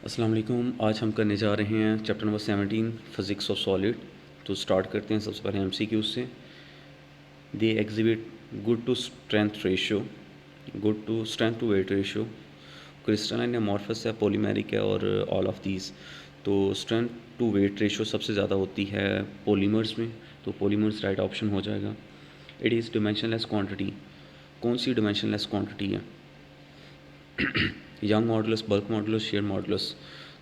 अस्सलाम वालेकुम। आज हम करने जा रहे हैं chapter number 17 physics of solid. तो स्टार्ट करते हैं सबसे पहले एमसीक्यू से। They exhibit good to strength ratio, good to strength to weight ratio. Crystalline amorphous है, पॉलीमेरिक है और ऑल ऑफ दीज। तो स्ट्रेंथ टू वेट रेशियो सबसे ज़्यादा होती है पॉलीमर्स में, तो पॉलीमर्स राइट ऑप्शन हो जाएगा। It is dimensionless quantity. कौन सी डिमेंशनलेस क्वांटिटी है? Young modulus, bulk modulus, shear modulus.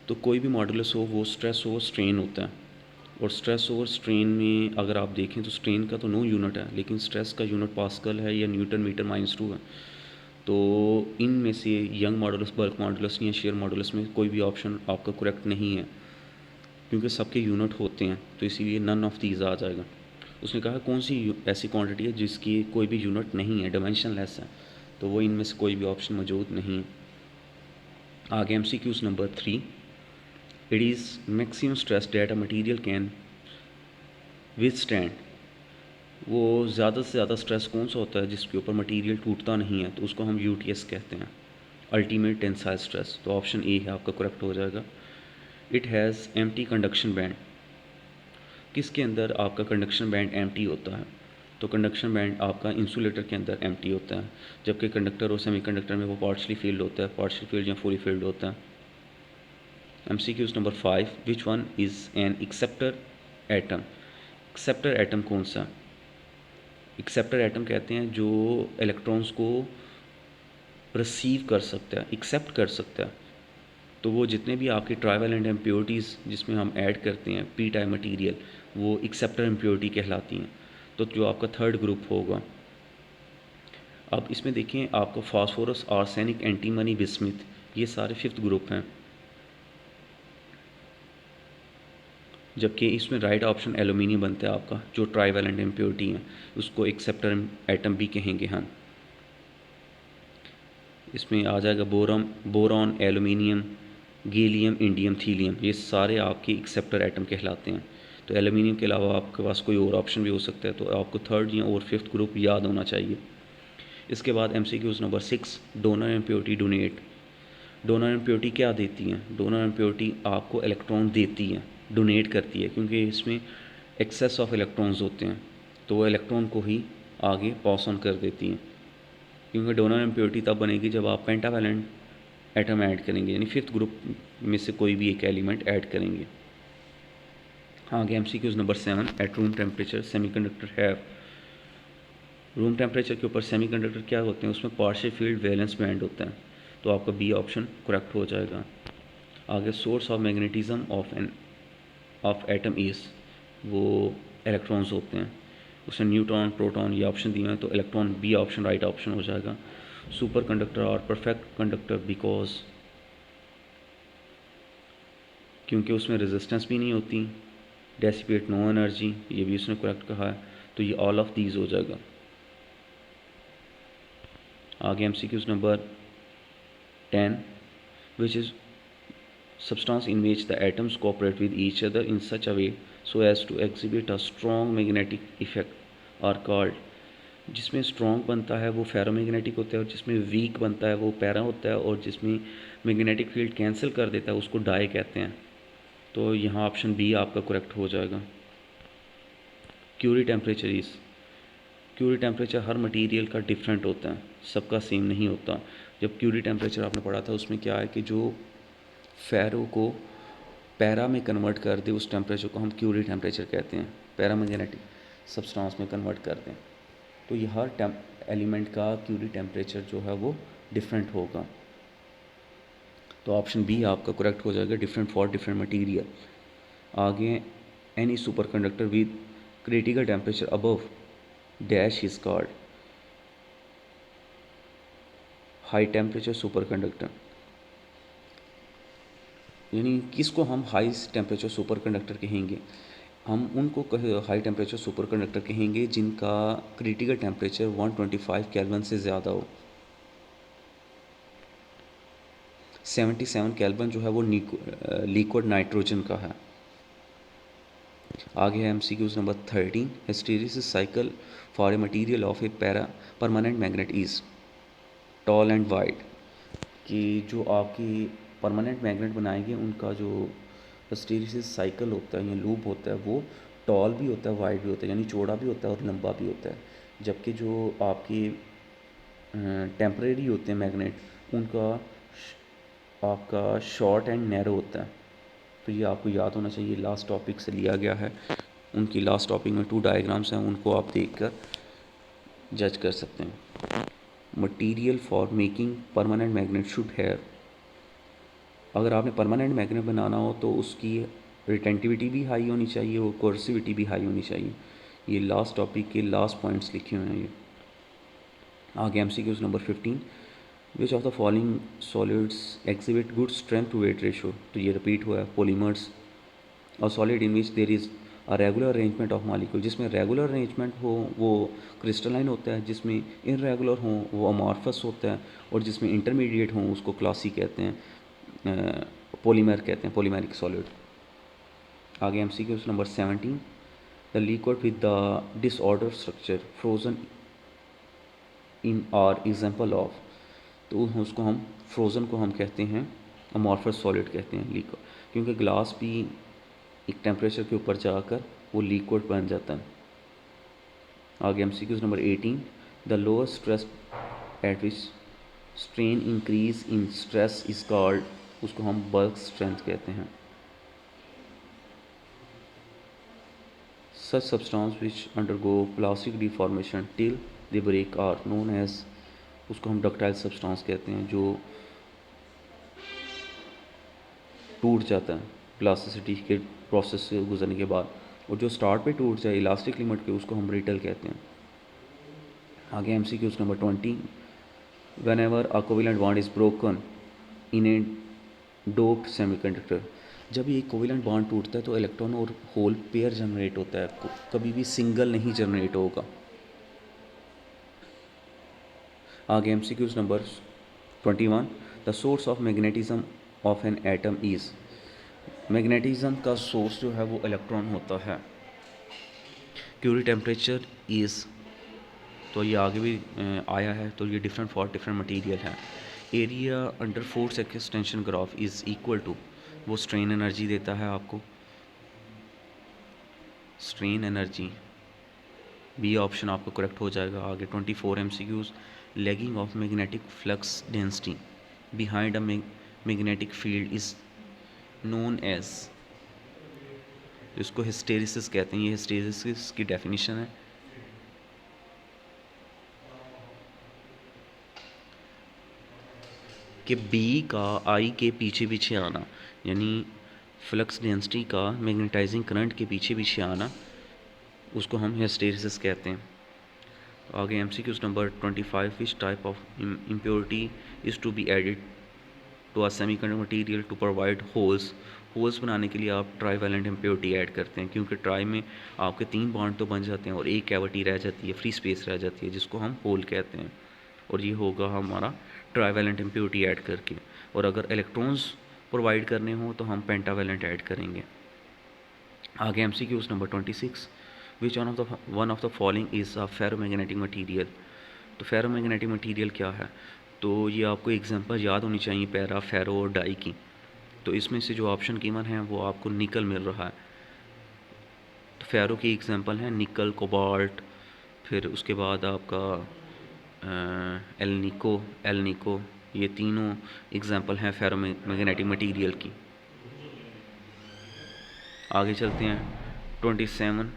तो कोई भी मॉडुलस हो वो स्ट्रेस ओवर स्ट्रेन होता है, और स्ट्रेस ओवर स्ट्रेन में अगर आप देखें तो स्ट्रेन का तो नो यूनिट है, लेकिन स्ट्रेस का यूनिट पास्कल है या न्यूटन मीटर -2 है। तो इनमें से यंग मॉडुलस, बल्क मॉडुलस या शेयर मॉडुलस में कोई भी ऑप्शन आपका करेक्ट नहीं है, क्योंकि सबके यूनिट होते हैं, तो इसीलिए नन ऑफ दीज आ जाएगा। उसने कहा कौन सी ऐसी क्वांटिटी है जिसकी कोई भी यूनिट नहीं है, डायमेंशनलेस है, तो वो इनमें से कोई भी ऑप्शन मौजूद नहीं है। आगे MCQs number 3। It is maximum stress that a material can withstand. वो ज़्यादा से ज़्यादा स्ट्रेस कौन सा होता है जिसके ऊपर मटीरियल टूटता नहीं है, तो उसको हम UTS कहते हैं, अल्टीमेट टेंसाइल स्ट्रेस। तो ऑप्शन ए है आपका करेक्ट हो जाएगा। It has empty conduction band. किसके अंदर आपका कंडक्शन बैंड एम्प्टी होता है? तो कंडक्शन बैंड आपका इंसुलेटर के अंदर एम्प्टी होता है, जबकि कंडक्टर और सेमीकंडक्टर में वो पार्शली फील्ड होता है, पार्शल फील्ड या फुली फील्ड होता है। MCQs number 5। Which one is an acceptor atom. Acceptor atom कौन सा? एक्सेप्टर एटम कहते हैं जो इलेक्ट्रॉन्स को रिसीव कर सकता है, एक्सेप्ट कर सकता है। तो वो जितने भी आपके ट्राइवेलेंट इम्प्योरिटीज़ जिसमें हम ऐड करते हैं पी टाइप मटीरियल, वो एक्सेप्टर इम्प्योरिटी कहलाती हैं। तो जो आपका थर्ड ग्रुप होगा। अब इसमें देखें आपका फास्फोरस, आर्सेनिक, एंटीमनी, बिस्मिथ, ये सारे फिफ्थ ग्रुप हैं, जबकि इसमें राइट ऑप्शन एलुमिनियम बनता है आपका, जो ट्राइवेलेंट इम्प्योरिटी है, उसको एक्सेप्टर एटम भी कहेंगे हम। इसमें आ जाएगा बोरॉन, एलुमिनियम, गैलियम, इंडियम, थीलियम, ये सारे आपके एक्सेप्टर एटम कहलाते हैं। तो एलुमिनियम के अलावा आपके पास कोई और ऑप्शन भी हो सकता है, तो आपको थर्ड या और फिफ्थ ग्रुप याद होना चाहिए। इसके बाद MCQs number 6। Donor impurity, donate. Donor impurity क्या देती हैं? डोनर इम्प्योरिटी आपको इलेक्ट्रॉन देती हैं, डोनेट करती है, क्योंकि इसमें एक्सेस ऑफ इलेक्ट्रॉन्स होते हैं, तो वो इलेक्ट्रॉन को ही आगे पास ऑन कर देती हैं। क्योंकि डोनर इम्प्योरिटी तब बनेगी जब आप पेंटावैलेंट एटम ऐड करेंगे, यानी फिफ्थ ग्रुप में से कोई भी एक एलिमेंट ऐड करेंगे। आगे MCQs number 7। At room temperature semiconductor have. Room temperature के ऊपर सेमीकंडक्टर क्या होते हैं? उसमें पार्शियल फील्ड वैलेंस बैंड होता है, तो आपका बी ऑप्शन करेक्ट हो जाएगा। आगे source of magnetism of atom is, वो इलेक्ट्रॉन्स होते हैं, उसमें न्यूट्रॉन, प्रोटॉन ये ऑप्शन दिए हैं, तो electron B option right option हो जाएगा। सुपर कंडक्टर और परफेक्ट कंडक्टर बिकॉज, क्योंकि उसमें रेजिस्टेंस भी नहीं होती, डेसिपेट नो एनर्जी, ये भी उसने करेक्ट कहा है, तो ये ऑल ऑफ दीज हो जाएगा। आगे MCQs number 10। Which is substance in which the atoms cooperate with each other in such a way so as to exhibit a strong magnetic effect are called। जिसमें strong बनता है वो ferromagnetic होता है, और जिसमें वीक बनता है वो पैरा होता है, और जिसमें मैग्नेटिक फील्ड कैंसिल कर देता है उसको डाई कहते हैं। तो यहाँ ऑप्शन बी आपका करेक्ट हो जाएगा। Curie temperature is, Curie temperature हर मटेरियल का डिफरेंट होता है, सबका सेम नहीं होता। जब क्यूरी टेम्परेचर आपने पढ़ा था उसमें क्या है कि जो फेरो को पैरा में कन्वर्ट कर दे उस टेम्परेचर को हम क्यूरी टेम्परेचर कहते हैं, पैरामैग्नेटिक सब्सटेंस में कन्वर्ट कर दें, तो ये हर एलिमेंट का क्यूरी टेम्परेचर जो है वो डिफरेंट होगा। तो ऑप्शन बी आपका करेक्ट हो जाएगा, डिफरेंट फॉर डिफरेंट मटेरियल। आगे any super conductor with critical temperature above dash is called high temperature super conductor. यानी किसको हम हाई टेम्परेचर सुपर कंडक्टर कहेंगे? हम उनको हाई टेम्परेचर सुपर कंडक्टर कहेंगे जिनका क्रिटिकल टेम्परेचर 125 केल्विन से ज़्यादा हो। 77 केल्विन जो है वो लिक्विड नाइट्रोजन का है। आगे है MCQs number 13। Hysteresis cycle for a material of a permanent magnet is tall and wide. कि जो आपकी परमानेंट मैग्नेट बनाएंगे उनका जो हिस्टैरिसीस साइकिल होता है या लूप होता है वो टॉल भी होता है, वाइड भी होता है, यानी चौड़ा भी होता है और लंबा भी होता है। जबकि जो आपकी टेम्परेरी होते हैं मैग्नेट उनका आपका शॉर्ट एंड नैरो होता है। तो ये आपको याद होना चाहिए, लास्ट टॉपिक से लिया गया है। उनकी लास्ट टॉपिक में 2 डायग्राम्स हैं, उनको आप देखकर जज कर सकते हैं। Material for making permanent magnet should have, अगर आपने परमानेंट मैग्नेट बनाना हो तो उसकी रिटेंटिविटी भी हाई होनी चाहिए और कोर्सिविटी भी हाई होनी चाहिए। ये लास्ट टॉपिक के लास्ट पॉइंट्स लिखे हुए हैं ये। आगे MCQs number 15, which of the following solids exhibit good strength to weight ratio. तो ये रिपीट हुआ है। पॉलीमर्स और solid in which there is a regular arrangement of molecule, जिसमें रेगुलर अरेंजमेंट हो वो क्रिस्टलाइन होता है, जिसमें इनरेगुलर हो वो अमॉर्फस होता है, और जिसमें इंटरमीडिएट हो उसको क्लासी कहते हैं, पॉलीमर कहते हैं, पॉलीमेरिक सॉलिड। आगे MCQs number 17, the liquid with the disorder structure frozen in are example of. तो उसको हम फ्रोज़न को हम कहते हैं अमॉर्फस सॉलिड कहते हैं लिक्विड, क्योंकि ग्लास भी एक टेम्परेचर के ऊपर जाकर वो लिक्विड बन जाता है। आगे MCQs number 18, the lower stress at which strain increase in stress is called, उसको हम बल्क स्ट्रेंथ कहते हैं। Such substance which undergo plastic deformation till they break are known as, उसको हम डक्टाइल सब्सटेंस कहते हैं, जो टूट जाता है प्लास्टिसिटी के प्रोसेस से गुजरने के बाद, और जो स्टार्ट पे टूट जाए इलास्टिक लिमिट के उसको हम ब्रिटल कहते हैं। आगे MCQs number 20, when ever a covalent bond is broken in A doped semiconductor, जब ये कोवेलेंट बॉन्ड टूटता है तो इलेक्ट्रॉन और होल पेयर जनरेट होता है, कभी भी सिंगल नहीं जनरेट होगा। आगे MCQs number 21, the source of magnetism of N atom is, magnetism का सोर्स जो है वो इलेक्ट्रॉन होता है। क्यूरी टेम्परेचर इज़, तो ये आगे भी आया है, तो ये डिफरेंट फॉर डिफरेंट मटेरियल है। Area under force extension graph is equal to, वो स्ट्रेन एनर्जी देता है आपको, स्ट्रेन एनर्जी बी ऑप्शन आपको करेक्ट हो जाएगा। आगे 24 MCQs, lagging of magnetic flux density behind a magnetic field is known as, इसको हिस्टेरिसिस कहते हैं। ये हिस्टेरिसिस की डेफिनेशन है। कि बी का आई के पीछे पीछे आना, यानी फ्लक्स डेंसिटी का मैग्नेटाइजिंग करंट के पीछे पीछे आना, उसको हम हिस्टेरिसिस कहते हैं। आगे MCQs number 25, which type of impurity is to be added to a semiconductor material to provide holes, holes बनाने के लिए आप ट्राईवैलेंट इम्प्योरिटी ऐड करते हैं, क्योंकि ट्राई में आपके 3 बॉन्ड तो बन जाते हैं और एक कैविटी रह जाती है, फ्री स्पेस रह जाती है, जिसको हम होल कहते हैं, और ये होगा हमारा ट्राईवैलेंट इम्प्योरिटी ऐड करके। और अगर इलेक्ट्रॉन्स प्रोवाइड करने हो तो हम पेंटावैलेंट ऐड करेंगे। आगे MCQs number 26, which one of the following is a ferromagnetic material. तो फेरोमैग्नेटिक मटीरियल क्या है, तो ये आपको एग्जांपल याद होनी चाहिए पैरा, फेरो और डाई की। तो इसमें से जो ऑप्शन गिवन है वो आपको निकल मिल रहा है। तो फेरो की एग्जांपल है निकल, कोबाल्ट, फिर उसके बाद आपका एल निको, ये तीनों एग्जांपल हैं फेरोमैग्नेटिक मटीरियल की। आगे चलते हैं 27,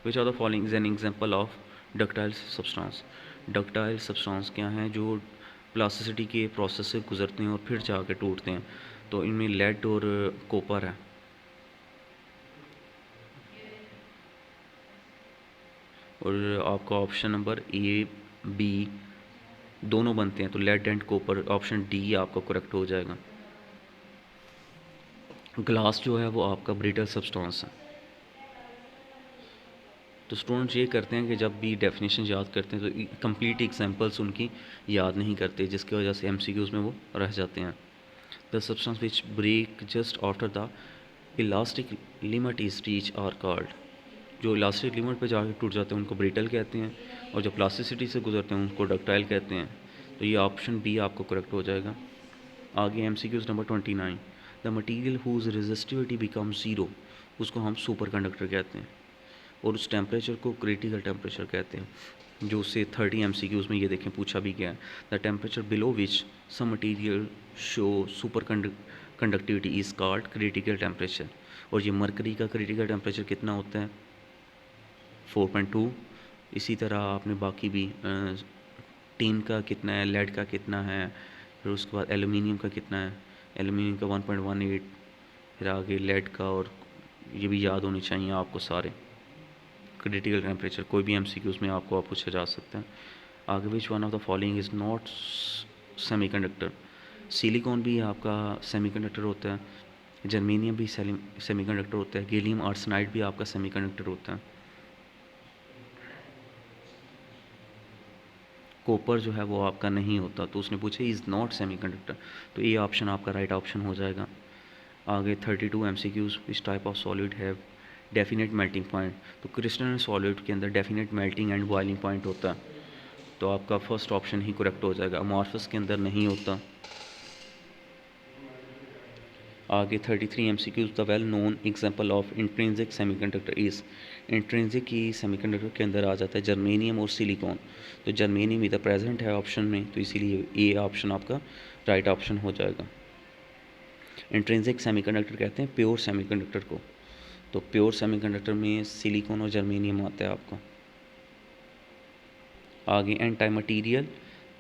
which are the following is an example of ductile substance. Ductile substance क्या हैं, जो प्लास्टिसिटी के प्रोसेस से गुजरते हैं और फिर जाके टूटते हैं। तो इनमें लेड और कॉपर है। और आपका ऑप्शन नंबर ए बी दोनों बनते हैं, तो lead and copper, option D आपका करेक्ट हो जाएगा। ग्लास जो है वो आपका ब्रिटल सब्सटेंस है। तो स्टूडेंट्स ये करते हैं कि जब भी डेफिनेशन याद करते हैं तो कंप्लीट एग्जांपल्स उनकी याद नहीं करते, जिसकी वजह से MCQs में वो रह जाते हैं। The substance which break just after the elastic limit is reach are called, जो इलास्टिक लिमिट पे जाके टूट जाते हैं उनको ब्रिटल कहते हैं, और जो प्लास्टिसिटी से गुजरते हैं उनको डक्टाइल कहते हैं। तो ये ऑप्शन बी आपको करेक्ट हो जाएगा। आगे MCQs number 29, the material whose resistivity become zero, उसको हम सुपर कंडक्टर कहते हैं, और उस टेम्परेचर को क्रिटिकल टेम्परेचर कहते हैं। जो उससे 30 MCQs में ये देखें पूछा भी गया है, the temperature below which some material show super conductivity is called critical temperature. और ये मरकरी का क्रिटिकल टेम्परेचर कितना होता है, 4.2। इसी तरह आपने बाकी भी टीन का कितना है, लेड का कितना है, फिर उसके बाद एलुमिनियम का कितना है, एलुमिनियम का 1.18, फिर आगे लेड का, और ये भी याद होने चाहिए आपको सारे क्रिटिकल टेम्परेचर। कोई भी MCQs में आपको आप पूछा जा सकता है। आगे which one of the following is not semiconductor, silicon भी आपका सेमीकंडक्टर होता है, जर्मेनियम भी सेमीकंडक्टर होता है, गैलियम आर्सेनाइड भी आपका सेमीकंडक्टर होता है, कॉपर जो है वो आपका नहीं होता। तो उसने पूछा इज़ नॉट सेमीकंडक्टर, तो ये ऑप्शन आपका राइट ऑप्शन हो जाएगा। आगे 32 MCQs, इस type of solid have definite melting point, तो क्रिस्टल सॉलिड के अंदर definite melting and boiling point होता है, तो आपका फर्स्ट ऑप्शन ही करेक्ट हो जाएगा, अमॉर्फस के अंदर नहीं होता। आगे 33 MCQs, the well known example of intrinsic semiconductor is, intrinsic की सेमीकंडक्टर के अंदर आ जाता है जर्मेनियम और सिलिकॉन, तो जर्मेनियम इधर प्रेजेंट है ऑप्शन में, तो इसीलिए ये ऑप्शन आपका राइट ऑप्शन हो जाएगा। इंट्रिंसिक सेमीकंडक्टर कहते हैं प्योर सेमीकंडक्टर को, तो प्योर सेमीकंडक्टर में सिलिकॉन और जर्मेनियम आता है आपका। आगे anti material,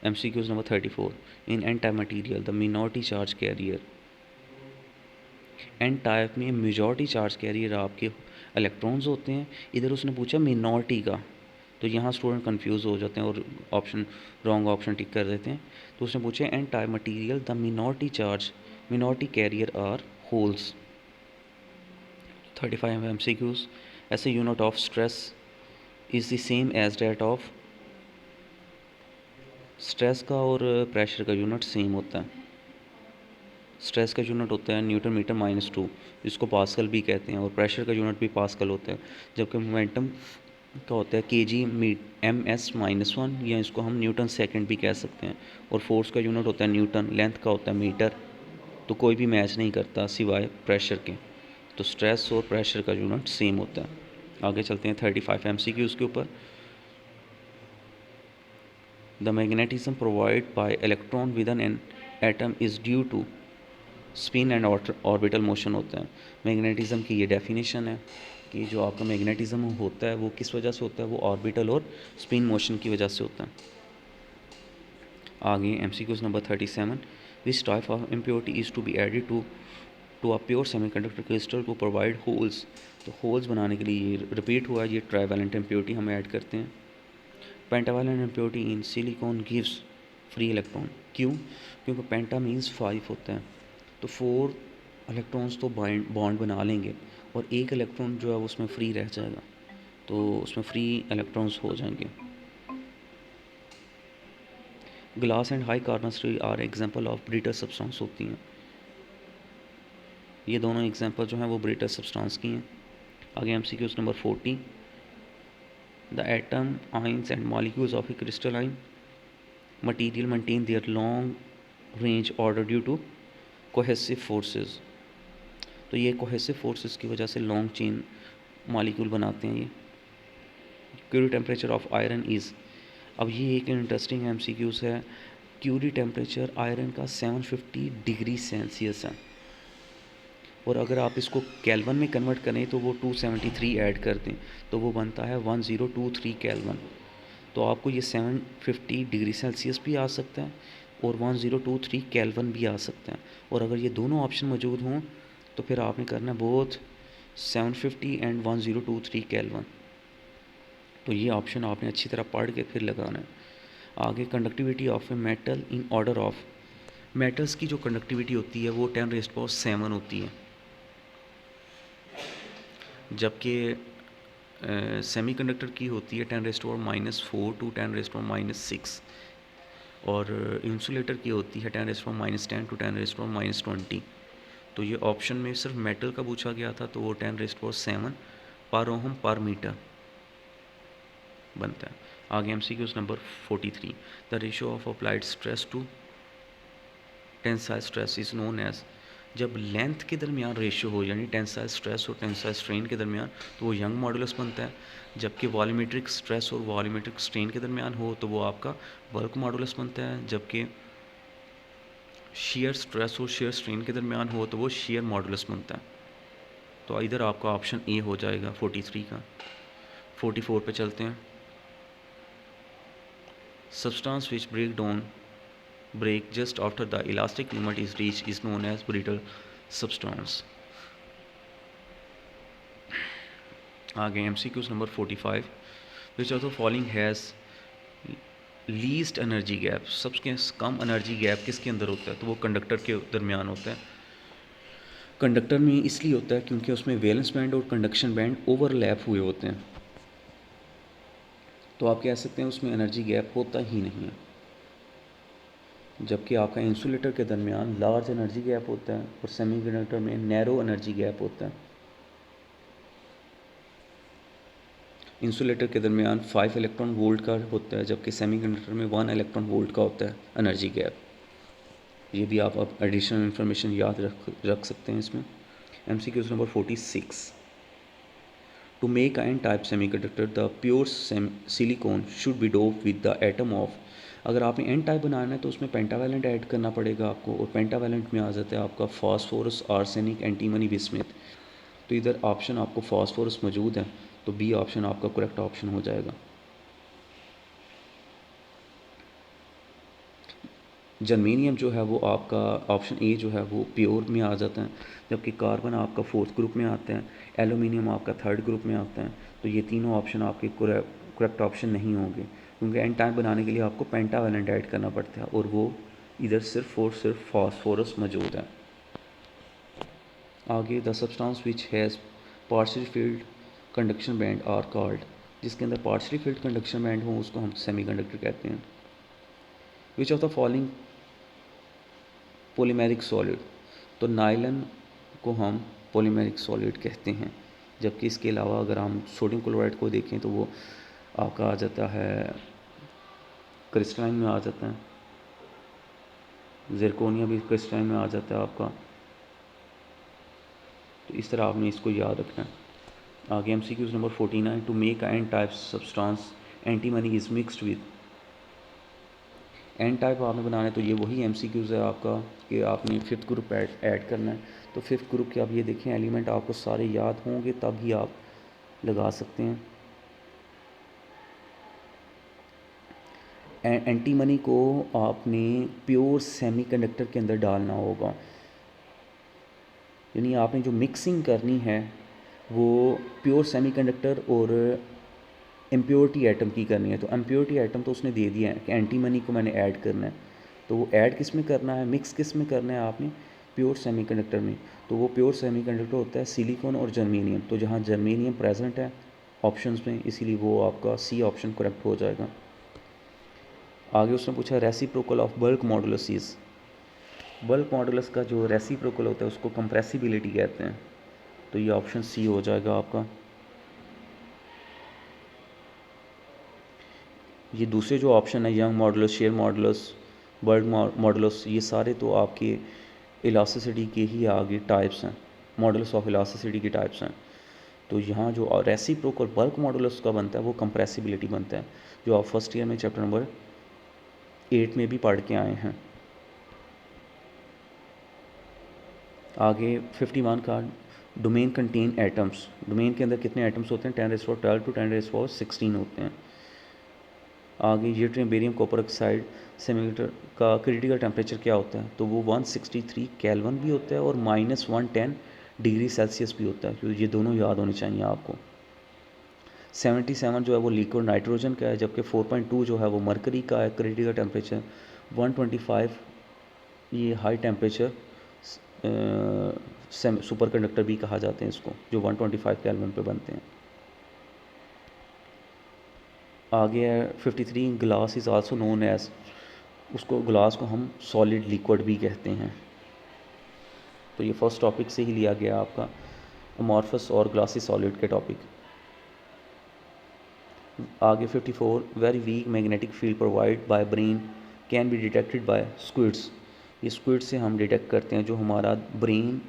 MCQs number 34, in anti material the minority charge carrier, N type में मेजॉरिटी चार्ज कैरियर आपके इलेक्ट्रॉन्स होते हैं, इधर उसने पूछा मिनॉरिटी का, तो यहाँ स्टूडेंट कंफ्यूज हो जाते हैं और ऑप्शन रॉन्ग ऑप्शन टिक कर देते हैं। तो उसने पूछा N type material the minority charge minority carrier are holes. 35 MCQs, ऐसे unit of stress is the same as that of, stress का और प्रेशर का यूनिट सेम होता है। स्ट्रेस का यूनिट होता है न्यूटन मीटर -2, इसको पास्कल भी कहते हैं, और प्रेशर का यूनिट भी पास्कल होता है, जबकि मोमेंटम का होता है केजी MS-1, या इसको हम न्यूटन सेकंड भी कह सकते हैं, और फोर्स का यूनिट होता है न्यूटन, लेंथ का होता है मीटर, तो कोई भी मैच नहीं करता सिवाय प्रेशर के, तो स्ट्रेस और प्रेशर का यूनिट सेम होता है। आगे चलते हैं 35 MCQs के ऊपर। The magnetism provide by electron with an atom is due to spin and orbital motion होता है। मैग्नेटिज्म की ये डेफिनेशन है कि जो आपका मैग्नेटिज्म होता है वो किस वजह से होता है, वो ऑर्बिटल और स्पिन मोशन की वजह से होता है। आगे MCQs number 37, which type of impurity is to be added to a pure semiconductor crystal to provide holes, तो होल्स बनाने के लिए ये रिपीट हुआ है, ये ट्राइवेलेंट इम्प्योरिटी हम ऐड करते हैं। पेंटावेलेंट इम्प्योरिटी इन सिलिकॉन गिव्स फ्री इलेक्ट्रॉन, क्यों, क्योंकि पेंटा मीन्स 5 होता है, तो 4 इलेक्ट्रॉन्स तो बॉन्ड बना लेंगे और एक इलेक्ट्रॉन जो है उसमें फ्री रह जाएगा, तो उसमें फ्री इलेक्ट्रॉन्स हो जाएंगे। Glass and high carbon are example of brittle substance होती हैं, ये दोनों एग्जांपल जो हैं वो ब्रिटल सब्सटेंस की हैं। आगे MCQs number 40, the atom ions and molecules of a crystalline material maintain their long range order due to cohesive forces, तो ये कोहेसिव फोर्सेस की वजह से लॉन्ग चेन मॉलिक्यूल बनाते हैं ये। Curie temperature of iron is, अब ये एक इंटरेस्टिंग MCQs है, क्यूरी टेम्परेचर आयरन का 750 डिग्री सेल्सियस है, और अगर आप इसको केल्विन में कन्वर्ट करें तो वो 273 ऐड कर दें तो वो बनता है 1023 केल्विन, तो आपको ये 750 डिग्री सेल्सियस भी आ सकता है और 1023 केल्विन भी आ सकता है, और अगर ये दोनों ऑप्शन मौजूद हों तो फिर आपने करना बोथ 750 एंड 1023 केल्विन, तो ये ऑप्शन आपने अच्छी तरह पढ़ के फिर लगाना है। आगे conductivity of a metal in order of, metals की जो कंडक्टिविटी होती है वो 10⁻7 होती है, जबकि सेमीकंडक्टर की होती है 10⁻⁻4 टू 10⁻⁻6, और इंसुलेटर की होती है 10⁻10 टू 10⁻20। तो ये ऑप्शन में सिर्फ मेटल का पूछा गया था, तो वो 10⁻7 पर ओहम पर मीटर बनता है। आगे MCQs number 43, the ratio of applied stress to tensile stress is known as, जब लेंथ के दरमियान रेशियो हो यानी टेंसाइल स्ट्रेस और टेंसाइल स्ट्रेन के दरमियान तो वो यंग मॉडुलस बनता है, जबकि वॉल्यूमेट्रिक स्ट्रेस और वॉल्यूमेट्रिक स्ट्रेन के दरमियान हो तो वो आपका बल्क मॉडुलस बनता है, जबकि शेयर स्ट्रेस और शेयर स्ट्रेन के दरमियान हो तो वो शेयर मॉडुलस बनता है। तो इधर आपका ऑप्शन ए हो जाएगा 43 का। 44 पे चलते हैं। Substance which break just after the elastic limit is reached is known as brittle substance। आगे MCQs number 45, which of the following has least energy gap, सबसे कम एनर्जी गैप किसके अंदर होता है, तो वो कंडक्टर के दरमियान होता है। कंडक्टर में इसलिए होता है क्योंकि उसमें वैलेंस बैंड और कंडक्शन बैंड ओवरलैप हुए होते हैं, तो आप कह सकते हैं उसमें एनर्जी गैप होता ही नहीं है। जबकि आपका इंसुलेटर के दरमियान लार्ज एनर्जी गैप होता है और सेमीकंडक्टर में नैरो एनर्जी गैप होता है। इंसुलेटर के दरमियान 5 इलेक्ट्रॉन वोल्ट का होता है, जबकि सेमीकंडक्टर में 1 इलेक्ट्रॉन वोल्ट का होता है एनर्जी गैप। ये भी आप अब एडिशनल इन्फॉर्मेशन याद रख सकते हैं इसमें। MCQs number 46, to make N type semiconductor the pure silicon should be doped with the atom of, अगर आपने एन टाइप बनाना है तो उसमें पेंटावैलेंट ऐड करना पड़ेगा आपको, और पेंटावैलेंट में आ जाता है आपका फास्फोरस, आर्सेनिक, एंटीमनी, बिस्मिथ। तो इधर ऑप्शन आपको फास्फोरस मौजूद है, तो बी ऑप्शन आपका करेक्ट ऑप्शन हो जाएगा। जर्मेनियम जो है वो आपका ऑप्शन ए जो है वो प्योर में आ जाता है, जबकि कार्बन आपका 4th ग्रुप में आता है, एलुमिनियम आपका 3rd ग्रुप में आता है। तो ये तीनों ऑप्शन आपके करेक्ट ऑप्शन नहीं होंगे, क्योंकि एन टाइप बनाने के लिए आपको पेंटावैलेंट ऐड करना पड़ता है, और वो इधर सिर्फ और सिर्फ फास्फोरस मौजूद है। आगे the substance which has partial field conduction band are called, जिसके अंदर पार्शियल फील्ड कंडक्शन बैंड हो उसको हम सेमीकंडक्टर कहते हैं। विच of the following polymeric solid, तो नाइलन को हम पॉलीमेरिक सॉलिड कहते हैं, जबकि इसके अलावा अगर हम सोडियम क्लोराइड को देखें तो वो आपका आ जाता है क्रिस्टलाइन में आ जाता है, जिरकोनिया भी क्रिस्टलाइन में आ जाता है आपका। तो इस तरह आपने इसको याद रखना है। आगे MCQs number 49, to make N type substance antimony is mixed with, N type आपने बनाना है तो ये वही MCQs है आपका कि आपने 5th ग्रुप ऐड करना है। तो 5th ग्रुप के आप ये देखें एलिमेंट आपको सारे याद होंगे तब ही आप लगा सकते हैं। एंटीमनी को आपने प्योर सेमीकंडक्टर के अंदर डालना होगा, यानी आपने जो मिक्सिंग करनी है वो प्योर सेमीकंडक्टर और इम्प्योरिटी एटम की करनी है। तो इम्प्योरिटी एटम तो उसने दे दिया है कि एंटीमनी को मैंने ऐड करना है, तो वो ऐड किस में करना है, मिक्स किस में करना है आपने, प्योर सेमीकंडक्टर में। तो वो प्योर सेमीकंडक्टर होता है सिलिकॉन और जर्मेनियम, तो जहाँ जर्मेनियम प्रेजेंट है ऑप्शंस में, इसीलिए वो आपका सी ऑप्शन करेक्ट हो जाएगा। आगे उसने पूछा reciprocal of bulk modulus is, bulk modulus का जो रेसिप्रोकल होता है उसको कंप्रेसिबिलिटी कहते हैं, तो ये ऑप्शन सी हो जाएगा आपका। ये दूसरे जो ऑप्शन है Young modulus, shear modulus, bulk modulus, ये सारे तो आपके इलास्टिसिटी के ही आगे टाइप्स हैं, मॉडुलस ऑफ इलास्टिसिटी के टाइप्स हैं। तो यहाँ जो रेसिप्रोकल बल्क मॉडुलस का बनता है वो कंप्रेसिबिलिटी बनता है, जो आप फर्स्ट ईयर में चैप्टर नंबर 8 में भी पढ़ के आए हैं। आगे 51 का डोमेन कंटेन एटम्स, डोमेन के अंदर कितने एटम्स होते हैं, 10⁻12 टू 10⁻16 होते हैं। आगे yttrium barium copper oxide semiconductor का क्रिटिकल टेम्परेचर क्या होता है, तो वो 163 केल्विन भी होता है और -110 डिग्री सेल्सियस भी होता है, क्योंकि ये दोनों याद होने चाहिए आपको। 77 जो है वो लिक्विड नाइट्रोजन का है, जबकि 4.2 जो है वो मरकरी का है क्रिटिकल टेम्परेचर। 125 ये हाई टेम्परेचर सुपर कंडक्टर भी कहा जाते हैं इसको, जो 125 केल्विन पे बनते हैं। आगे है 53 glass is also known as, उसको ग्लास को हम सॉलिड लिक्विड भी कहते हैं। तो ये फर्स्ट टॉपिक से ही लिया गया आपका अमॉर्फस और ग्लासी सॉलिड के टॉपिक। आगे 54 very weak magnetic field provide by brain can be detected by squids, ये स्क्विड से हम डिटेक्ट करते हैं। जो हमारा ब्रेन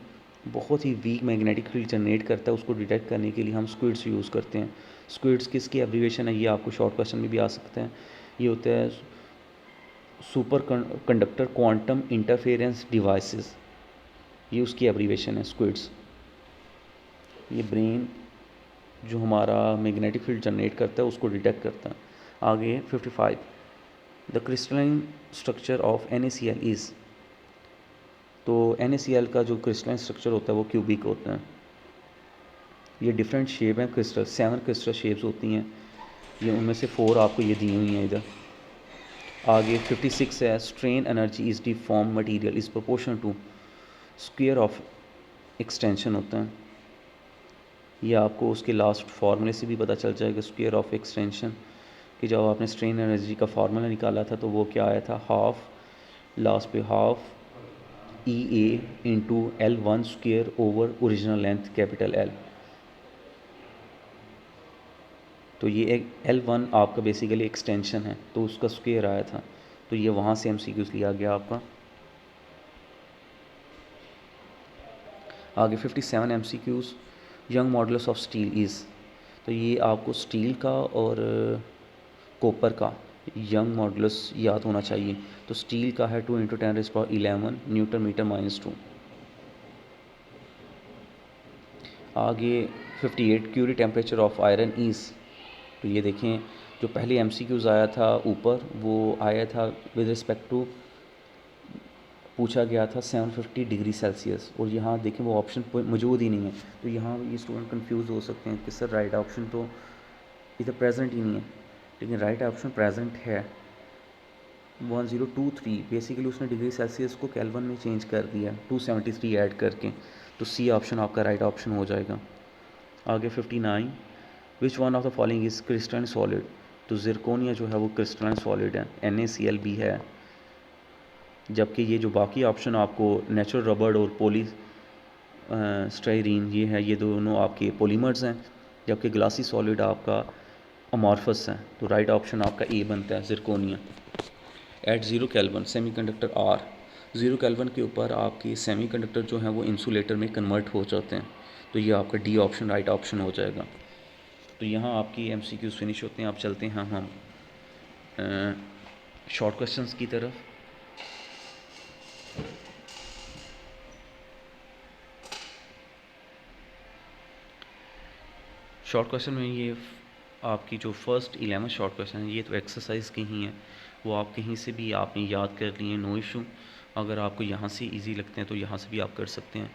बहुत ही वीक मैग्नेटिक फील्ड जनरेट करता है, उसको डिटेक्ट करने के लिए हम स्क्विड्स यूज़ करते हैं। स्क्विड्स किसकी एब्रीवेशन है, ये आपको शॉर्ट क्वेश्चन में भी आ सकते हैं। ये होता है super conductor quantum interference devices, ये उसकी एब्रीवेशन है स्क्विड्स। ये ब्रेन जो हमारा मैग्नेटिक फील्ड जनरेट करता है उसको डिटेक्ट करता है। आगे 55, the crystalline structure of NaCl is, तो NaCl का जो क्रिस्टलाइन स्ट्रक्चर होता है वो क्यूबिक होता है। ये डिफरेंट शेप है क्रिस्टल, 7 क्रिस्टल शेप्स होती हैं, ये उनमें से 4 आपको ये दी हुई हैं इधर। आगे 56 है, strain energy is the form material is proportional to square of extension होता है। ये आपको उसके लास्ट फार्मूले से भी पता चल जाएगा, स्क्वायर ऑफ एक्सटेंशन, कि जब आपने स्ट्रेन एनर्जी का फार्मूला निकाला था तो वो क्या आया था, हाफ, लास्ट पे half EA into L1 square over original length capital L। तो ये एक L1 आपका बेसिकली एक्सटेंशन है, तो उसका स्क्वायर आया था, तो ये वहाँ से MCQs लिया गया आपका। आगे 57 MCQs, young modulus of steel is, तो ये आपको स्टील का और कॉपर का यंग मॉडुलस याद होना चाहिए। तो स्टील का है 2 × 10⁻11 न्यूटन मीटर -2। आगे 58 Curie temperature of iron is, तो ये देखें जो पहले MCQs आया था ऊपर वो आया था विद रिस्पेक्ट टू, पूछा गया था 750 डिग्री सेल्सियस, और यहाँ देखें वो ऑप्शन मौजूद ही नहीं है। तो यहाँ ये स्टूडेंट कंफ्यूज हो सकते हैं कि सर राइट ऑप्शन तो इधर प्रेजेंट ही नहीं है, लेकिन राइट ऑप्शन प्रेजेंट है। 1023 बेसिकली उसने डिग्री सेल्सियस को केल्विन में चेंज कर दिया 273 ऐड करके, तो सी ऑप्शन आपका राइट ऑप्शन हो जाएगा। आगे 59, which one of the following is crystalline solid, तो जिरकोनिया जो है वो क्रिस्टलाइन सॉलिड है, NaCl भी है। जबकि ये जो बाकी ऑप्शन आपको नेचुरल रबड़ और पॉली स्टाइरीन ये है, ये दोनों आपके पॉलीमर्स हैं, जबकि ग्लासी सॉलिड आपका अमॉर्फस है। तो राइट ऑप्शन आपका ए बनता है, zirconia. At 0 kelvin semiconductor are, 0 kelvin के ऊपर आपके सेमीकंडक्टर जो हैं वो इंसुलेटर में कन्वर्ट हो जाते हैं, तो ये आपका डी ऑप्शन राइट ऑप्शन हो जाएगा। तो यहाँ आपकी MCQs फिनिश होते हैं। आप चलते हैं हम शॉर्ट क्वेश्चंस की तरफ। शॉर्ट क्वेश्चन में ये आपकी जो फर्स्ट 11 शॉर्ट क्वेश्चन है ये तो एक्सरसाइज के ही हैं, वो आप कहीं से भी आपने याद कर लिए, नो इशू। अगर आपको यहाँ से इजी लगते हैं तो यहाँ से भी आप कर सकते हैं।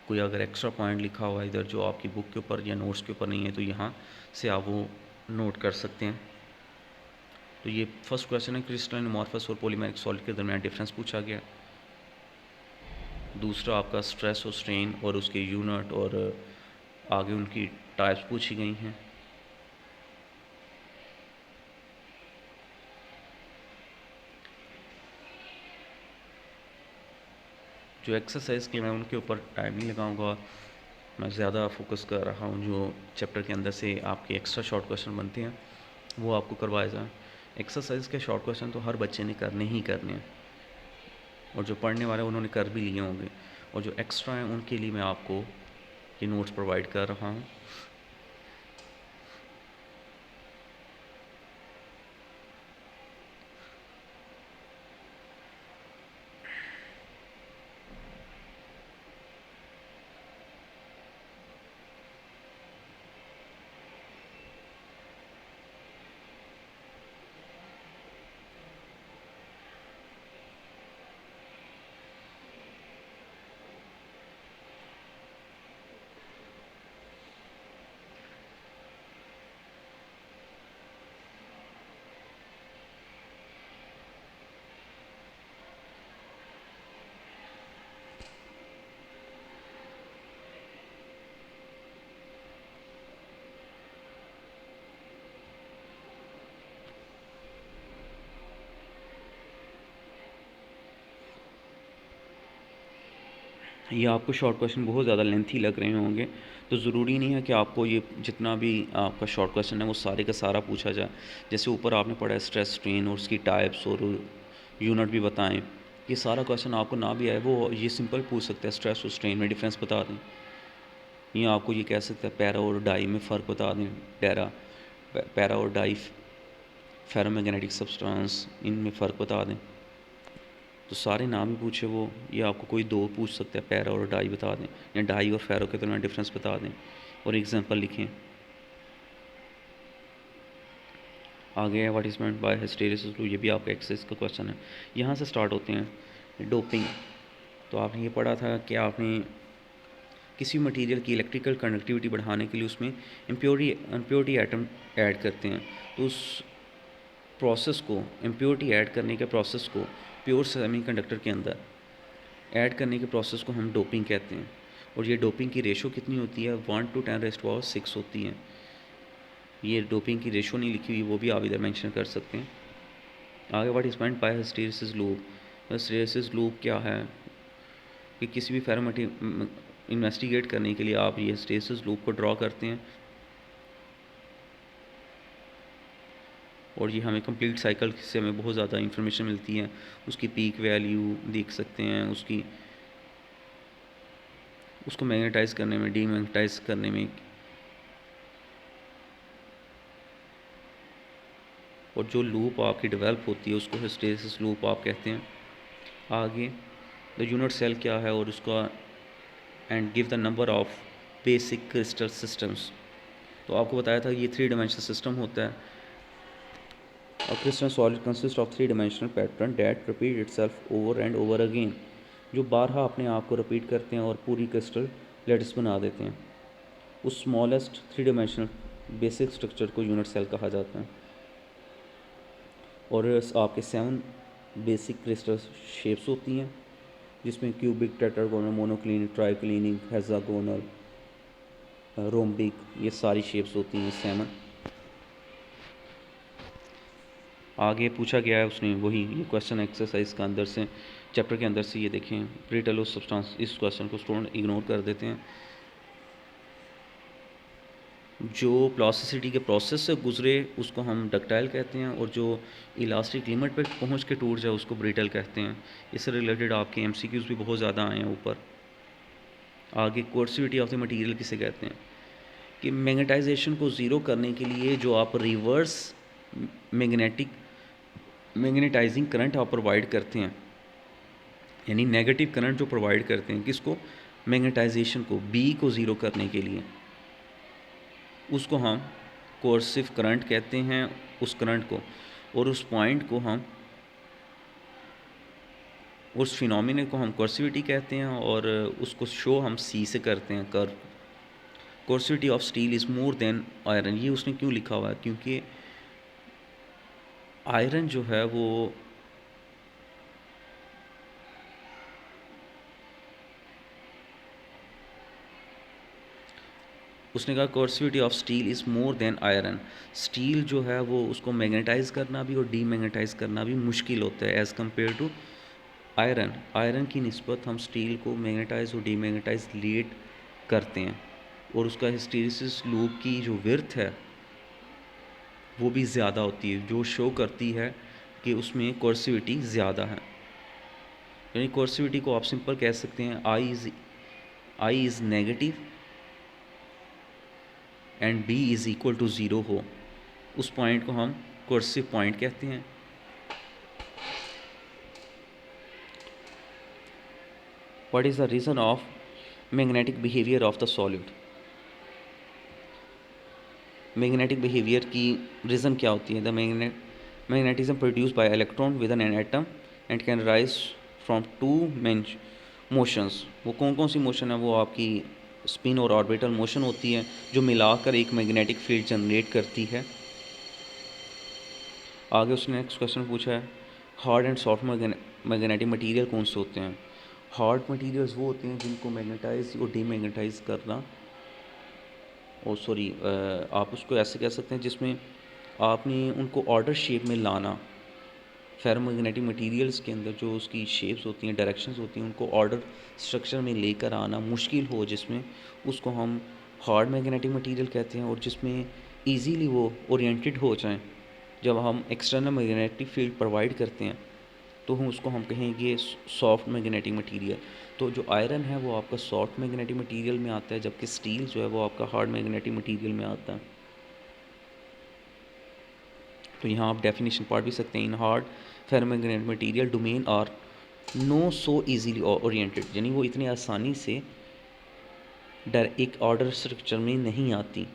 कोई अगर एक्स्ट्रा पॉइंट लिखा हुआ है इधर जो आपकी बुक के ऊपर या नोट्स के ऊपर नहीं है तो यहाँ से आप वो नोट कर सकते हैं। तो ये फर्स्ट क्वेश्चन है, क्रिस्टलाइन अमॉर्फस और पॉलीमेरिक सॉलिड के दरमियान डिफरेंस पूछा गया। दूसरा आपका स्ट्रेस और स्ट्रेन और उसके यूनिट और आगे उनकी टाइप्स पूछी गई हैं। जो एक्सरसाइज के मैं उनके ऊपर टाइम नहीं लगाऊंगा, मैं ज़्यादा फोकस कर रहा हूँ जो चैप्टर के अंदर से आपके एक्स्ट्रा शॉर्ट क्वेश्चन बनते हैं वो आपको करवाए जाएँ। एक्सरसाइज के शॉर्ट क्वेश्चन तो हर बच्चे ने करने ही करने हैं, और जो पढ़ने वाले उन्होंने कर भी लिए होंगे, और जो एक्स्ट्रा हैं उनके लिए मैं आपको ये नोट्स प्रोवाइड कर रहा हूँ। ये आपको शॉर्ट क्वेश्चन बहुत ज़्यादा लेंथी लग रहे होंगे, तो ज़रूरी नहीं है कि आपको ये जितना भी आपका शॉर्ट क्वेश्चन है वो सारे का सारा पूछा जाए। जैसे ऊपर आपने पढ़ा है स्ट्रेस स्ट्रेन और उसकी टाइप्स और यूनिट भी बताएं, ये सारा क्वेश्चन आपको ना भी आए वो ये सिंपल पूछ सकता है, स्ट्रेस और स्ट्रेन में डिफरेंस बता दें, या आपको ये कह सकता है पैरा और डाई में फ़र्क बता दें, पैरा और डाई फेरोमैग्नेटिक सब्सटेंस इनमें फ़र्क बता दें। तो सारे नाम ही पूछे वो, ये आपको कोई दो पूछ सकता है, पैरा और डाई बता दें, या डाई और फेरो के दरमियान डिफरेंस बता दें और एग्जांपल लिखें। आगे है what is meant by hysteresis, ये भी आपका एक्सरसाइज का क्वेश्चन है। यहाँ से स्टार्ट होते हैं डोपिंग। तो आपने ये पढ़ा था कि आपने किसी मटेरियल की इलेक्ट्रिकल कंडक्टिविटी बढ़ाने के लिए उसमें इम्प्योरिटी एटम ऐड करते हैं, तो उस प्रोसेस को, इम्प्योरिटी ऐड करने के प्रोसेस को प्योर सेमीकंडक्टर के अंदर ऐड करने के प्रोसेस को हम डोपिंग कहते हैं। और ये डोपिंग की रेशो कितनी होती है, 1/10⁻⁶ होती है। ये डोपिंग की रेशो नहीं लिखी हुई, वो भी आप इधर मेंशन कर सकते हैं। आगे what is meant by hysteresis loop. Hysteresis loop क्या है कि किसी भी फेरोमेटी इन्वेस्टिगेट करने के लिए आप ये हिस्टेरिसिस लूप को ड्रॉ करते हैं और ये हमें कंप्लीट साइकिल से हमें बहुत ज़्यादा इन्फॉर्मेशन मिलती है। उसकी पीक वैल्यू देख सकते हैं, उसको मैग्नेटाइज करने में, डीमैग्नेटाइज करने में, और जो लूप आपकी डेवलप होती है उसको हिस्टेरिसिस लूप आप कहते हैं। आगे द यूनिट सेल क्या है और उसका and give the number of basic crystal systems. तो आपको बताया था ये 3 डायमेंशनल सिस्टम होता है। A crystal solid consists of 3-dimensional pattern that repeat itself over and over again, जो बारहा अपने आप को रिपीट करते हैं और पूरी क्रिस्टल लेट्स बना देते हैं। उस स्मॉलेस्ट 3 डायमेंशनल बेसिक स्ट्रक्चर को यूनिट सेल कहा जाता है। और आपके 7 बेसिक क्रिस्टल शेप्स होती हैं, जिसमें cubic, tetragonal, monoclinic, triclinic, hexagonal, rhombic, ये सारी शेप्स होती हैं 7। आगे पूछा गया है उसने वही ये क्वेश्चन एक्सरसाइज का अंदर से, चैप्टर के अंदर से, ये देखें ब्रिटल सब्सटेंस। इस क्वेश्चन को स्टूडेंट इग्नोर कर देते हैं। जो प्लास्टिसिटी के प्रोसेस से गुजरे उसको हम डक्टाइल कहते हैं, और जो इलास्टिक लिमिट पर पहुंच के टूट जाए उसको ब्रिटल कहते हैं। इससे रिलेटेड आपके एमसीक्यूज़ भी बहुत ज़्यादा आए हैं ऊपर। आगे कोर्सिविटी ऑफ द मटेरियल किसे कहते हैं, कि मैग्नेटाइजेशन को ज़ीरो करने के लिए जो आप रिवर्स मैग्नेटाइजिंग करंट आप प्रोवाइड करते हैं, यानी नेगेटिव करंट जो प्रोवाइड करते हैं किसको, मैग्नेटाइजेशन को, बी को ज़ीरो करने के लिए, उसको हम कोर्सिव करंट कहते हैं, उस करंट को। और उस पॉइंट को हम, उस फिनोमिना को हम कोर्सिविटी कहते हैं, और उसको शो हम सी से करते हैं, curve. कोर्सिविटी of steel is more than iron, ये उसने क्यों लिखा हुआ है, क्योंकि आयरन जो है वो उसने कहा कोर्सिविटी of steel is more than iron. Steel जो है वो उसको मैग्नेटाइज करना भी और डीमैग्नेटाइज करना भी मुश्किल होता है as compare to iron. Iron की निस्बत हम स्टील को मैग्नेटाइज और डीमैग्नेटाइज लेट करते हैं, और उसका हिस्टेरिसिस लूप की जो विड्थ है वो भी ज़्यादा होती है, जो शो करती है कि उसमें कोर्सिविटी ज़्यादा है। यानी कोर्सिविटी को आप सिंपल कह सकते हैं I is negative and b is equal to 0 हो, उस पॉइंट को हम कोर्सिव पॉइंट कहते हैं। What is the reason of magnetic behaviour of the solid. Magnetic behaviour की रीज़न क्या होती है, the magnetism produce by electron with an atom and can rise from 2 motions. वो कौन कौन सी मोशन है, वो आपकी स्पिन और ऑर्बिटल मोशन होती है, जो मिलाकर एक मैग्नेटिक फील्ड जनरेट करती है। आगे उसने नेक्स्ट क्वेश्चन पूछा है hard and soft magnetic material कौन से होते हैं। हार्ड मटेरियल्स वो होते हैं जिनको मैग्नेटाइज और डीमैग्नेटाइज करना, और सॉरी आप उसको ऐसे कह सकते हैं जिसमें आपने उनको ऑर्डर शेप में लाना। फेरोमैग्नेटिक मटेरियल्स के अंदर जो उसकी शेप्स होती हैं, डायरेक्शंस होती हैं, उनको ऑर्डर स्ट्रक्चर में लेकर आना मुश्किल हो जिसमें, उसको हम हार्ड मैग्नेटिक मटेरियल कहते हैं। और जिसमें इजीली वो ओरिएंटेड हो जाएं, जब हम एक्सटर्नल मैग्नेटिक फील्ड प्रोवाइड करते हैं तो हम कहेंगे सॉफ्ट मैग्नेटिक मटेरियल। तो जो आयरन है वो आपका सॉफ्ट मैग्नेटिक मटेरियल में आता है, जबकि स्टील जो है वो आपका हार्ड मैग्नेटिक मटेरियल में आता है। तो यहाँ आप डेफिनेशन पढ़ भी सकते हैं, in hard ferromagnetic material domain are no so easily oriented, यानी वो इतनी आसानी से एक ऑर्डर स्ट्रक्चर में नहीं आती।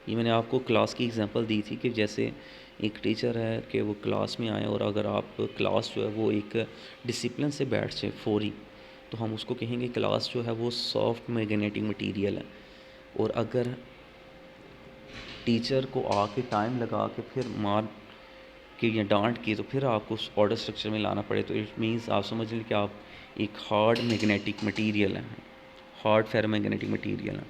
ये मैंने आपको क्लास की एग्जांपल दी थी कि जैसे एक टीचर है कि वो क्लास में आए और अगर आप क्लास जो है वो एक डिसिप्लिन से बैठ जाए फौरी, तो हम उसको कहेंगे क्लास जो है वो सॉफ्ट मैग्नेटिक मटेरियल है। और अगर टीचर को आके टाइम लगा के फिर मार के या डांट के तो फिर आपको उस ऑर्डर स्ट्रक्चर में लाना पड़े, तो इट मीन्स आप समझ लें कि आप एक हार्ड मैग्नेटिक मटेरियल है, हार्ड फेरोमैग्नेटिक मटेरियल है।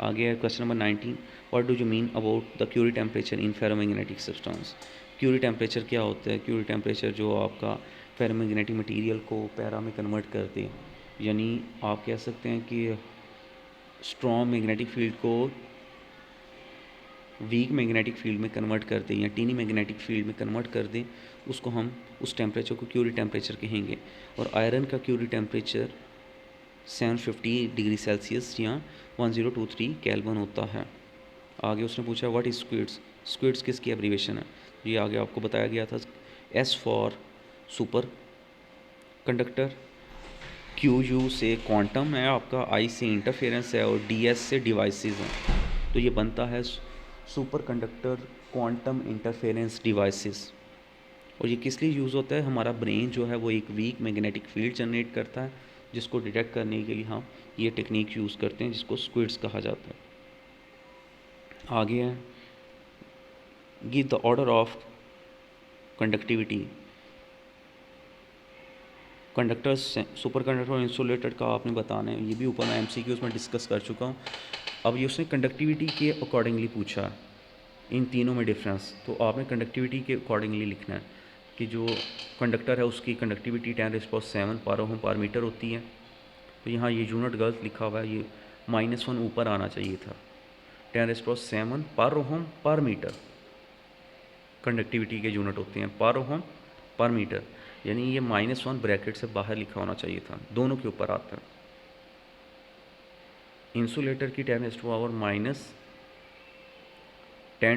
आगे है question number 19, what do you mean about the Curie temperature in ferromagnetic substance. Curie temperature क्या होता है? क्यूरी टेम्परेचर जो आपका फेरोमैग्नेटिक मटेरियल को पैरा में कन्वर्ट कर दे, यानी आप कह सकते हैं कि स्ट्रॉन्ग मैग्नेटिक फील्ड को वीक मैग्नेटिक फील्ड में कन्वर्ट कर दें या टीनी मैग्नेटिक फील्ड में कन्वर्ट कर दें, उसको हम उस टेम्परेचर को क्यूरी टेम्परेचर कहेंगे। और आयरन का क्यूरी टेम्परेचर 750 डिग्री सेल्सियस या 1023 केल्विन होता है। आगे उसने पूछा व्हाट इज स्क्विड्स। स्क्विड्स किसकी एब्रीवेशन है? ये आगे आपको बताया गया था। S for super conductor, Q U से क्वांटम है आपका, आई से इंटरफेरेंस है और डी एस से डिवाइसेस हैं। तो ये बनता है super conductor quantum interference devices. और ये किस लिए यूज़ होता है? हमारा ब्रेन जो है वो एक वीक मैग्नेटिक फील्ड जनरेट करता है, जिसको डिटेक्ट करने के लिए हम ये टेक्निक यूज़ करते हैं, जिसको स्क्विड्स कहा जाता है। आगे है give the order of conductivity. Conductors, super conductor और इंसुलेटेड का आपने बताना है, ये भी ऊपर मैं एमसीक्यूज़ में डिस्कस कर चुका हूँ। अब ये उसने कंडक्टिविटी के अकॉर्डिंगली पूछा, इन तीनों में डिफरेंस, तो आपने कंडक्टिविटी के अकॉर्डिंगली लिखना है कि जो कंडक्टर है उसकी कंडक्टिविटी 10⁻⁷ पर ओहम पर मीटर होती है। तो यहाँ ये यूनिट गलत लिखा हुआ है, ये -1 ऊपर आना चाहिए था। 10⁻⁷ पर ओहम पर मीटर कंडक्टिविटी के यूनिट होते हैं, पर ओहम पर मीटर, यानी ये -1 ब्रैकेट से बाहर लिखा होना चाहिए था, दोनों के ऊपर आता है। इंसुलेटर की 10⁻⁻10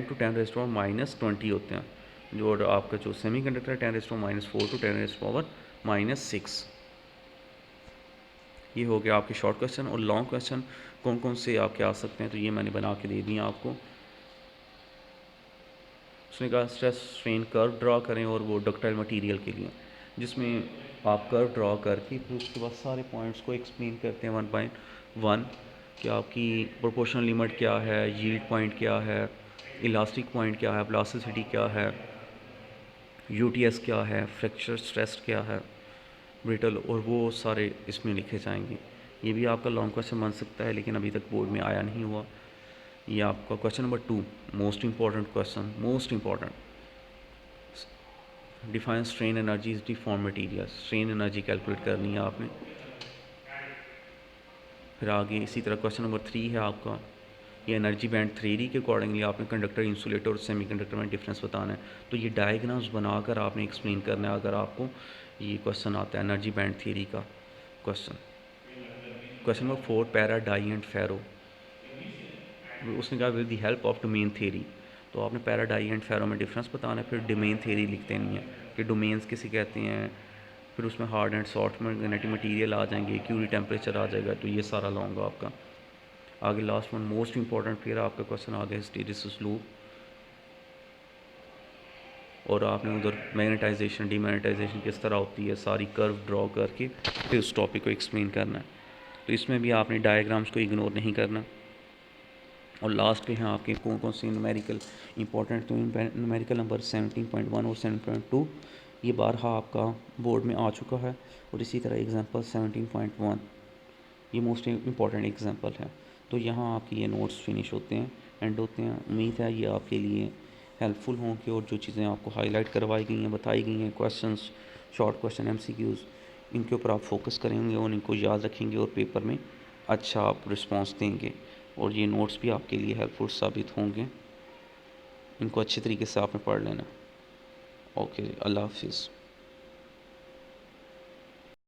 to 10⁻⁻20 होते हैं, जो आपका जो सेमी कंडक्टर 10⁻⁻4 to 10⁻⁻6। ये हो गया आपके शॉर्ट क्वेश्चन। और लॉन्ग क्वेश्चन कौन कौन से आपके आ सकते हैं, तो ये मैंने बना के दे दिए आपको। उसने कहा स्ट्रेस स्ट्रेन कर्व ड्रा करें, और वो डक्टाइल मटेरियल के लिए, जिसमें आप कर्व ड्रा करके फिर उसके बाद सारे पॉइंट्स को एक्सप्लेन करते हैं 1 by 1 कि आपकी प्रोपोर्शनल लिमिट क्या है, यील्ड पॉइंट क्या है, इलास्टिक पॉइंट क्या है, प्लास्टिसिटी क्या है, यूटीएस क्या है, फ्रैक्चर स्ट्रेस क्या है, ब्रिटल, और वो सारे इसमें लिखे जाएंगे। ये भी आपका लॉन्ग क्वेश्चन बन सकता है, लेकिन अभी तक बोर्ड में आया नहीं हुआ। ये आपका question number 2, most important question, most important. Define strain energy is deform material. Strain energy calculate करनी है आपने। फिर आगे इसी तरह क्वेश्चन नंबर 3 है आपका, ये एनर्जी बैंड थ्योरी के अकॉर्डिंगली आपने कंडक्टर, इंसुलेटर और सेमीकंडक्टर में डिफरेंस बताना है। तो ये डायग्राम्स बनाकर आपने एक्सप्लेन करना है अगर आपको ये क्वेश्चन आता है एनर्जी बैंड थ्योरी का question. Question number 4, para, dia and ferro. उसने कहा with the help of domain theory, तो आपने पैरा, डाई एंड फेरो में डिफरेंस बताना है, फिर डोमेन थ्योरी लिख देनी है कि डोमेन्स किसे कहते हैं, फिर उसमें hard and soft magnetic material आ जाएंगे, क्यूरी टेम्परेचर आ जाएगा। तो ये सारा लॉन्ग आपका। आगे लास्ट वन मोस्ट इंपॉर्टेंट, फिर आपका क्वेश्चन आ गया हिस्टैरिसीस लूप, और आपने उधर मैग्नेटाइजेशन, डीमैग्नेटाइजेशन किस तरह होती है, सारी कर्व ड्रॉ करके फिर उस टॉपिक को एक्सप्लेन करना है। तो इसमें भी आपने डायग्राम्स को इग्नोर नहीं करना। और लास्ट पे हैं आपके कौन कौन से न्यूमेरिकल इंपॉर्टेंट, तो न्यूमेरिकल नंबर 17.1 और 7.2 ये बारहा आपका बोर्ड में आ चुका है। और इसी तरह एग्जांपल 17.1 ये मोस्ट इंपॉर्टेंट एग्जांपल है। तो यहाँ आपके ये नोट्स फिनिश होते हैं, एंड होते हैं। उम्मीद है ये आपके लिए हेल्पफुल होंगे, और जो चीज़ें आपको हाईलाइट करवाई गई हैं, बताई गई हैं, क्वेश्चंस, शॉर्ट क्वेश्चन, एमसीक्यूज़, इनके ऊपर आप फोकस करेंगे और इनको याद रखेंगे और पेपर में अच्छा आप रिस्पॉन्स देंगे, और ये नोट्स भी आपके लिए हेल्पफुल साबित होंगे। इनको अच्छे तरीके से आपने पढ़ लेना। ओके जी, अल्लाह हाफिज़।